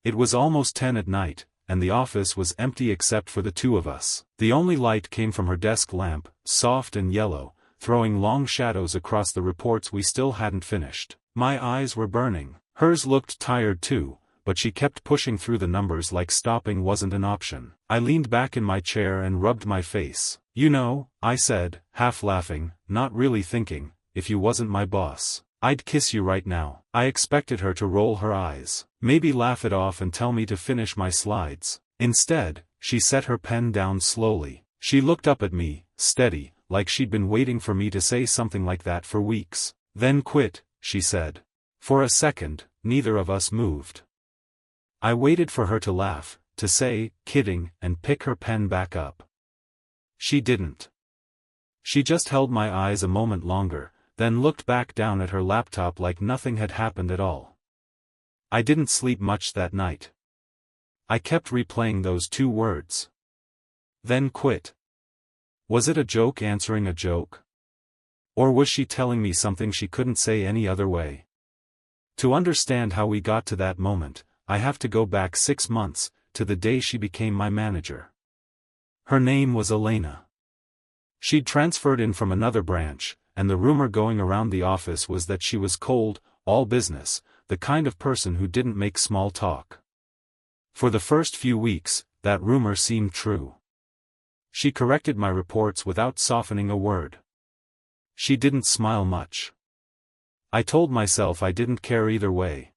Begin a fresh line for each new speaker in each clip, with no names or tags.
It was almost 10 at night, and the office was empty except for the two of us. The only light came from her desk lamp, soft and yellow, throwing long shadows across the reports we still hadn't finished. My eyes were burning. Hers looked tired too, but she kept pushing through the numbers like stopping wasn't an option. I leaned back in my chair and rubbed my face. "You know," I said, half laughing, not really thinking, "if you wasn't my boss, I'd kiss you right now." I expected her to roll her eyes, maybe laugh it off and tell me to finish my slides. Instead, she set her pen down slowly. She looked up at me, steady, like she'd been waiting for me to say something like that for weeks. "Then quit," she said. For a second, neither of us moved. I waited for her to laugh, to say, "Kidding," and pick her pen back up. She didn't. She just held my eyes a moment longer, then looked back down at her laptop like nothing had happened at all. I didn't sleep much that night. I kept replaying those two words. Then quit. Was it a joke answering a joke? Or was she telling me something she couldn't say any other way? To understand how we got to that moment, I have to go back 6 months, to the day she became my manager. Her name was Elena. She'd transferred in from another branch, and the rumor going around the office was that she was cold, all business, the kind of person who didn't make small talk. For the first few weeks, that rumor seemed true. She corrected my reports without softening a word. She didn't smile much. I told myself I didn't care either way.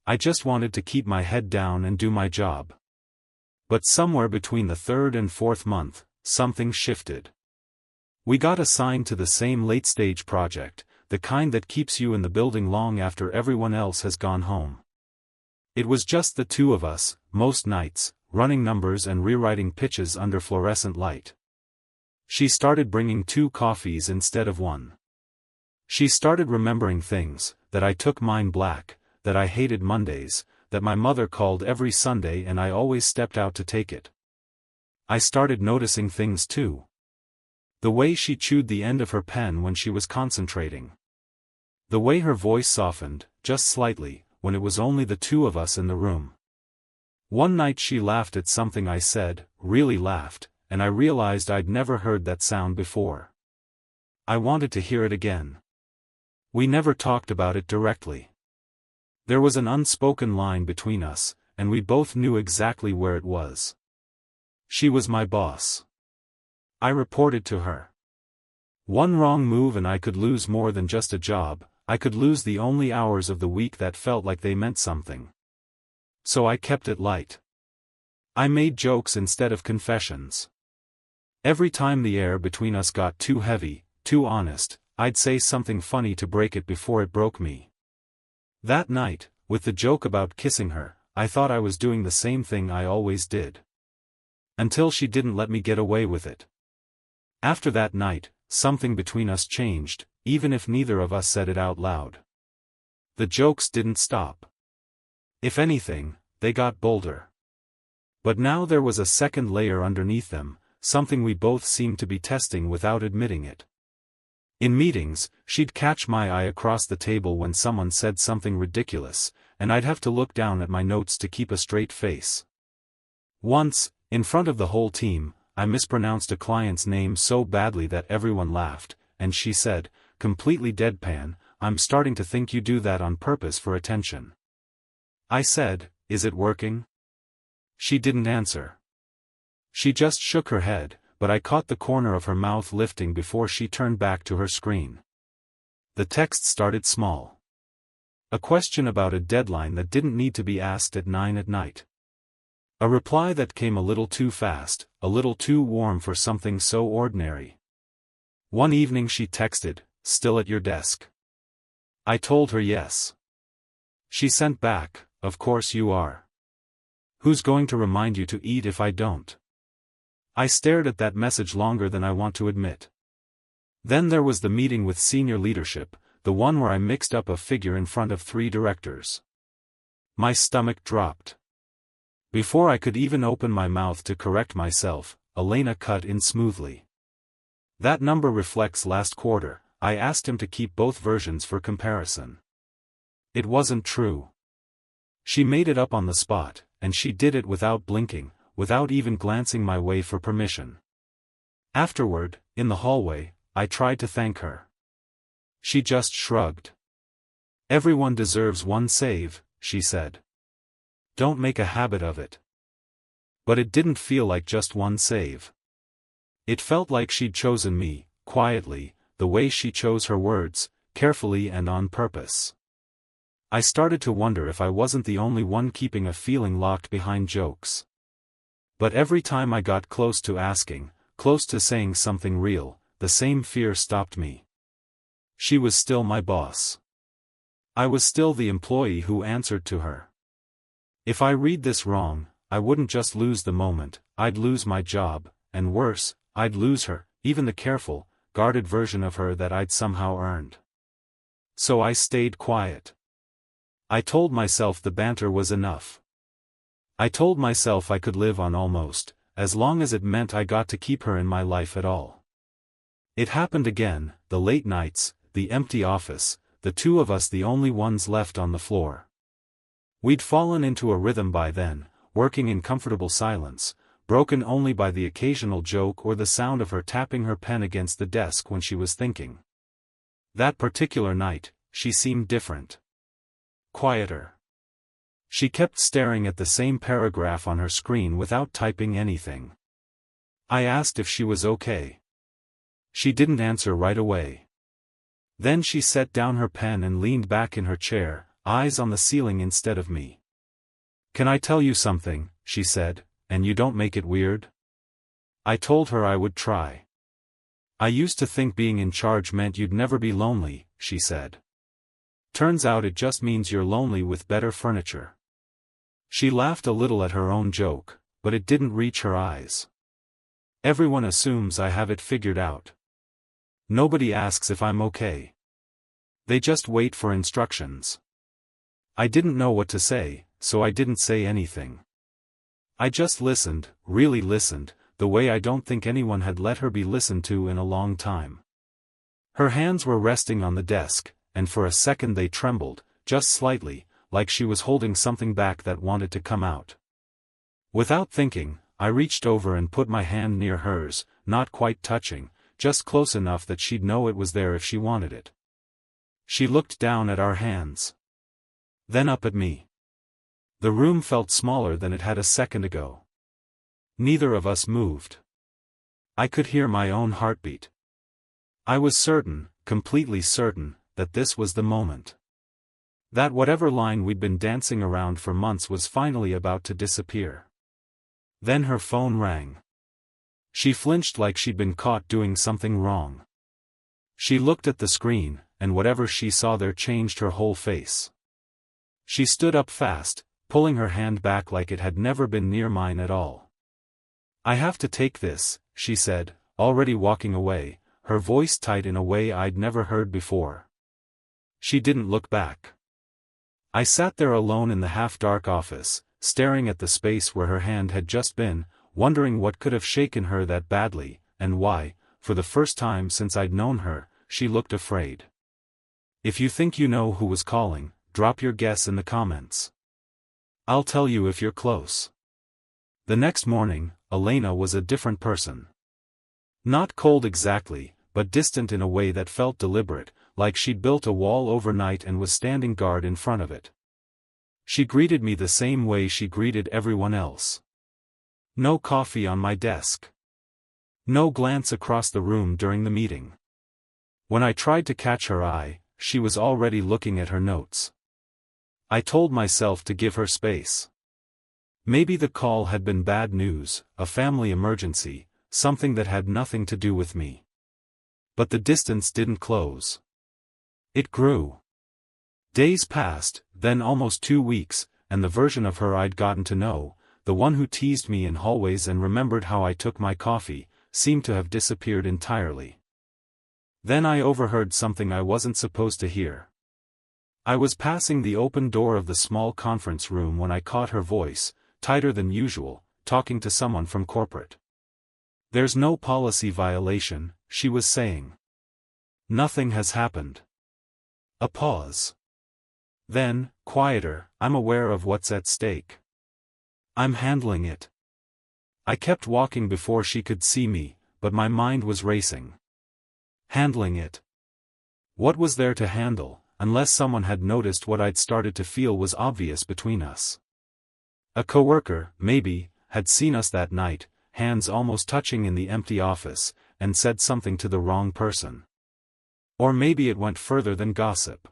I just wanted to keep my head down and do my job. But somewhere between the 3rd and 4th month, something shifted. We got assigned to the same late-stage project, the kind that keeps you in the building long after everyone else has gone home. It was just the two of us, most nights, running numbers and rewriting pitches under fluorescent light. She started bringing 2 coffees instead of 1. She started remembering things, that I took mine black, that I hated Mondays, that my mother called every Sunday and I always stepped out to take it. I started noticing things too. The way she chewed the end of her pen when she was concentrating. The way her voice softened, just slightly, when it was only the two of us in the room. One night she laughed at something I said, really laughed, and I realized I'd never heard that sound before. I wanted to hear it again. We never talked about it directly. There was an unspoken line between us, and we both knew exactly where it was. She was my boss. I reported to her. One wrong move and I could lose more than just a job, I could lose the only hours of the week that felt like they meant something. So I kept it light. I made jokes instead of confessions. Every time the air between us got too heavy, too honest, I'd say something funny to break it before it broke me. That night, with the joke about kissing her, I thought I was doing the same thing I always did. Until she didn't let me get away with it. After that night, something between us changed, even if neither of us said it out loud. The jokes didn't stop. If anything, they got bolder. But now there was a second layer underneath them, something we both seemed to be testing without admitting it. In meetings, she'd catch my eye across the table when someone said something ridiculous, and I'd have to look down at my notes to keep a straight face. Once, in front of the whole team, I mispronounced a client's name so badly that everyone laughed, and she said, completely deadpan, "I'm starting to think you do that on purpose for attention." I said, "Is it working?" She didn't answer. She just shook her head, but I caught the corner of her mouth lifting before she turned back to her screen. The text started small. A question about a deadline that didn't need to be asked at 9 at night. A reply that came a little too fast, a little too warm for something so ordinary. One evening she texted, "Still at your desk?" I told her yes. She sent back, "Of course you are. Who's going to remind you to eat if I don't?" I stared at that message longer than I want to admit. Then there was the meeting with senior leadership, the one where I mixed up a figure in front of 3 directors. My stomach dropped. Before I could even open my mouth to correct myself, Elena cut in smoothly. "That number reflects last quarter." I asked him to keep both versions for comparison. It wasn't true. She made it up on the spot, and she did it without blinking, without even glancing my way for permission. Afterward, in the hallway, I tried to thank her. She just shrugged. "Everyone deserves one save," she said. "Don't make a habit of it." But it didn't feel like just one save. It felt like she'd chosen me, quietly, the way she chose her words, carefully and on purpose. I started to wonder if I wasn't the only one keeping a feeling locked behind jokes. But every time I got close to asking, close to saying something real, the same fear stopped me. She was still my boss. I was still the employee who answered to her. If I read this wrong, I wouldn't just lose the moment, I'd lose my job, and worse, I'd lose her, even the careful, guarded version of her that I'd somehow earned. So I stayed quiet. I told myself the banter was enough. I told myself I could live on almost, as long as it meant I got to keep her in my life at all. It happened again, the late nights, the empty office, the two of us the only ones left on the floor. We'd fallen into a rhythm by then, working in comfortable silence, broken only by the occasional joke or the sound of her tapping her pen against the desk when she was thinking. That particular night, she seemed different. Quieter. She kept staring at the same paragraph on her screen without typing anything. I asked if she was okay. She didn't answer right away. Then she set down her pen and leaned back in her chair, eyes on the ceiling instead of me. "Can I tell you something?" she said, "and you don't make it weird?" I told her I would try. "I used to think being in charge meant you'd never be lonely," she said. "Turns out it just means you're lonely with better furniture." She laughed a little at her own joke, but it didn't reach her eyes. "Everyone assumes I have it figured out. Nobody asks if I'm okay. They just wait for instructions." I didn't know what to say, so I didn't say anything. I just listened, really listened, the way I don't think anyone had let her be listened to in a long time. Her hands were resting on the desk, and for a second they trembled, just slightly, like she was holding something back that wanted to come out. Without thinking, I reached over and put my hand near hers, not quite touching, just close enough that she'd know it was there if she wanted it. She looked down at our hands. Then up at me. The room felt smaller than it had a second ago. Neither of us moved. I could hear my own heartbeat. I was certain, completely certain, that this was the moment. That whatever line we'd been dancing around for months was finally about to disappear. Then her phone rang. She flinched like she'd been caught doing something wrong. She looked at the screen, and whatever she saw there changed her whole face. She stood up fast, pulling her hand back like it had never been near mine at all. "I have to take this," she said, already walking away, her voice tight in a way I'd never heard before. She didn't look back. I sat there alone in the half-dark office, staring at the space where her hand had just been, wondering what could have shaken her that badly, and why, for the first time since I'd known her, she looked afraid. If you think you know who was calling, drop your guess in the comments. I'll tell you if you're close. The next morning, Elena was a different person. Not cold exactly, but distant in a way that felt deliberate, like she'd built a wall overnight and was standing guard in front of it. She greeted me the same way she greeted everyone else. No coffee on my desk. No glance across the room during the meeting. When I tried to catch her eye, she was already looking at her notes. I told myself to give her space. Maybe the call had been bad news, a family emergency, something that had nothing to do with me. But the distance didn't close. It grew. Days passed, then almost 2 weeks, and the version of her I'd gotten to know, the one who teased me in hallways and remembered how I took my coffee, seemed to have disappeared entirely. Then I overheard something I wasn't supposed to hear. I was passing the open door of the small conference room when I caught her voice, tighter than usual, talking to someone from corporate. "There's no policy violation," she was saying. "Nothing has happened." A pause. Then, quieter, I'm aware of what's at stake. I'm handling it. I kept walking before she could see me, but my mind was racing. Handling it. What was there to handle, unless someone had noticed what I'd started to feel was obvious between us? A coworker, maybe, had seen us that night, hands almost touching in the empty office, and said something to the wrong person. Or maybe it went further than gossip.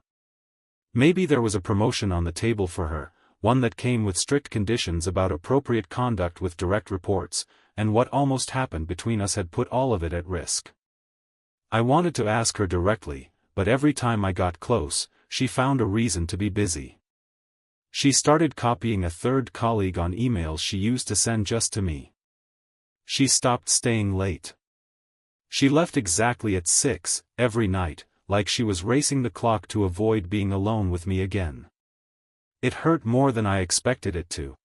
Maybe there was a promotion on the table for her, one that came with strict conditions about appropriate conduct with direct reports, and what almost happened between us had put all of it at risk. I wanted to ask her directly, but every time I got close, she found a reason to be busy. She started copying a third colleague on emails she used to send just to me. She stopped staying late. She left exactly at 6, every night, like she was racing the clock to avoid being alone with me again. It hurt more than I expected it to.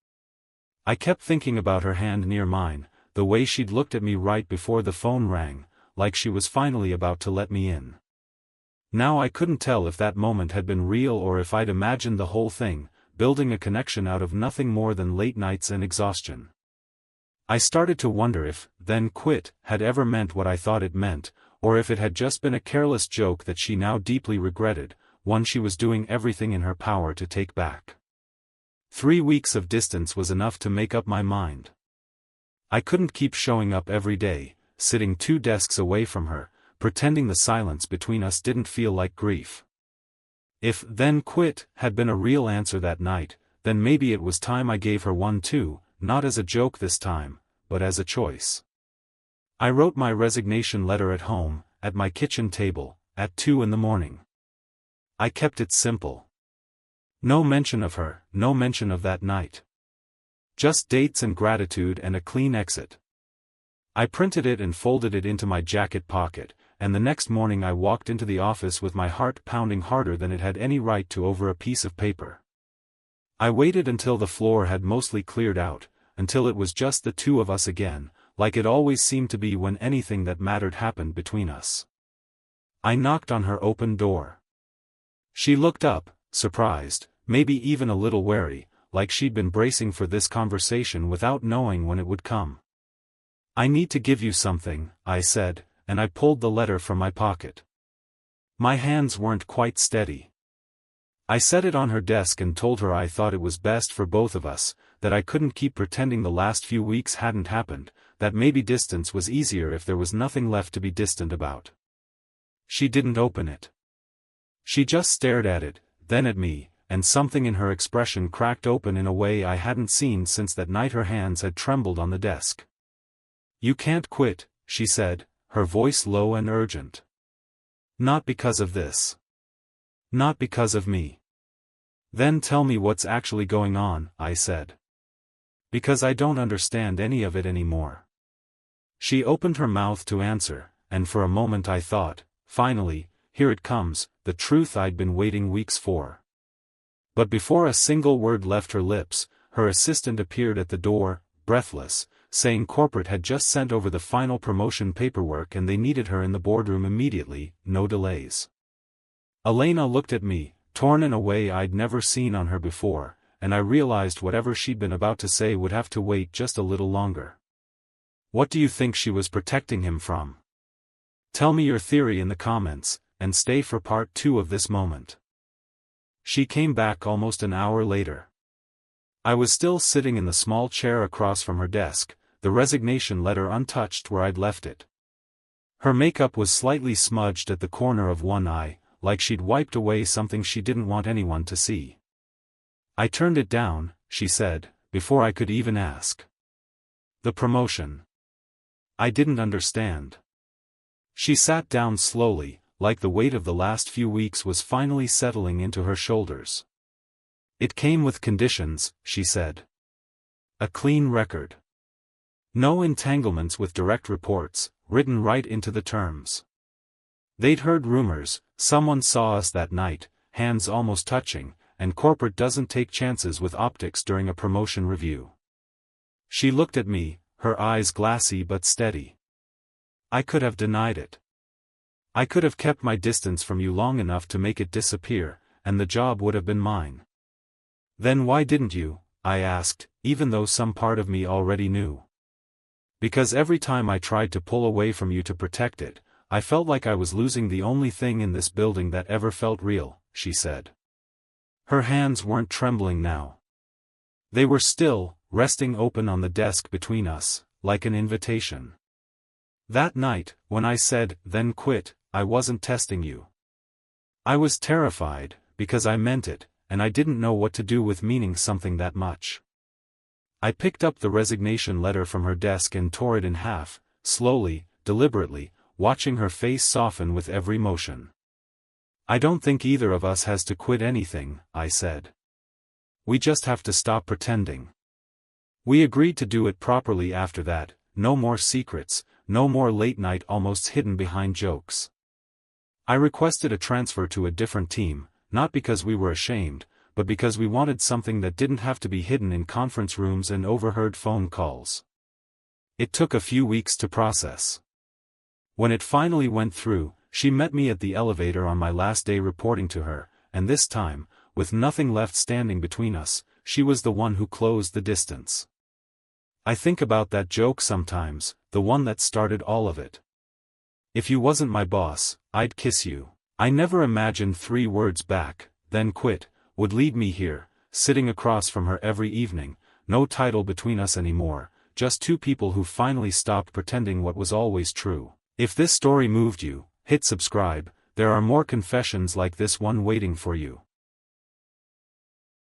I kept thinking about her hand near mine, the way she'd looked at me right before the phone rang, like she was finally about to let me in. Now I couldn't tell if that moment had been real or if I'd imagined the whole thing, building a connection out of nothing more than late nights and exhaustion. I started to wonder if, "then quit," had ever meant what I thought it meant, or if it had just been a careless joke that she now deeply regretted, one she was doing everything in her power to take back. 3 weeks of distance was enough to make up my mind. I couldn't keep showing up every day, sitting 2 desks away from her, pretending the silence between us didn't feel like grief. If "then quit" had been a real answer that night, then maybe it was time I gave her one too, not as a joke this time, but as a choice. I wrote my resignation letter at home, at my kitchen table, at 2 in the morning. I kept it simple. No mention of her, no mention of that night. Just dates and gratitude and a clean exit. I printed it and folded it into my jacket pocket, and the next morning I walked into the office with my heart pounding harder than it had any right to over a piece of paper. I waited until the floor had mostly cleared out, until it was just the 2 of us again, like it always seemed to be when anything that mattered happened between us. I knocked on her open door. She looked up, surprised, maybe even a little wary, like she'd been bracing for this conversation without knowing when it would come. "I need to give you something," I said, and I pulled the letter from my pocket. My hands weren't quite steady. I set it on her desk and told her I thought it was best for both of us, that I couldn't keep pretending the last few weeks hadn't happened, that maybe distance was easier if there was nothing left to be distant about. She didn't open it. She just stared at it, then at me, and something in her expression cracked open in a way I hadn't seen since that night her hands had trembled on the desk. "You can't quit," she said, her voice low and urgent. "Not because of this. Not because of me." "Then tell me what's actually going on," I said. "Because I don't understand any of it anymore." She opened her mouth to answer, and for a moment I thought, finally, here it comes, the truth I'd been waiting weeks for. But before a single word left her lips, her assistant appeared at the door, breathless, saying corporate had just sent over the final promotion paperwork and they needed her in the boardroom immediately, no delays. Elena looked at me, torn in a way I'd never seen on her before, and I realized whatever she'd been about to say would have to wait just a little longer. "What do you think she was protecting him from? Tell me your theory in the comments, and stay for part 2 of this moment." She came back almost an hour later. I was still sitting in the small chair across from her desk, the resignation letter untouched where I'd left it. Her makeup was slightly smudged at the corner of one eye, like she'd wiped away something she didn't want anyone to see. "I turned it down," she said, before I could even ask. "The promotion. I didn't understand." She sat down slowly, like the weight of the last few weeks was finally settling into her shoulders. "It came with conditions," she said. "A clean record. No entanglements with direct reports, written right into the terms. They'd heard rumors, someone saw us that night, hands almost touching, and corporate doesn't take chances with optics during a promotion review." She looked at me, her eyes glassy but steady. "I could have denied it. I could have kept my distance from you long enough to make it disappear, and the job would have been mine. Then why didn't you? I asked, even though some part of me already knew. Because every time I tried to pull away from you to protect it, I felt like I was losing the only thing in this building that ever felt real, she said. Her hands weren't trembling now. They were still, resting open on the desk between us, like an invitation. That night, when I said, "Then quit," I wasn't testing you. I was terrified, because I meant it, and I didn't know what to do with meaning something that much. I picked up the resignation letter from her desk and tore it in half, slowly, deliberately, watching her face soften with every motion. "I don't think either of us has to quit anything," I said. "We just have to stop pretending." We agreed to do it properly after that, no more secrets, no more late night almost hidden behind jokes. I requested a transfer to a different team, not because we were ashamed, but because we wanted something that didn't have to be hidden in conference rooms and overheard phone calls. It took a few weeks to process. When it finally went through, she met me at the elevator on my last day reporting to her, and this time, with nothing left standing between us, she was the one who closed the distance. I think about that joke sometimes, the one that started all of it. "If you wasn't my boss, I'd kiss you." I never imagined 3 words back, "then quit," would lead me here, sitting across from her every evening, no title between us anymore, just 2 people who finally stopped pretending what was always true. If this story moved you, hit subscribe, there are more confessions like this one waiting for you.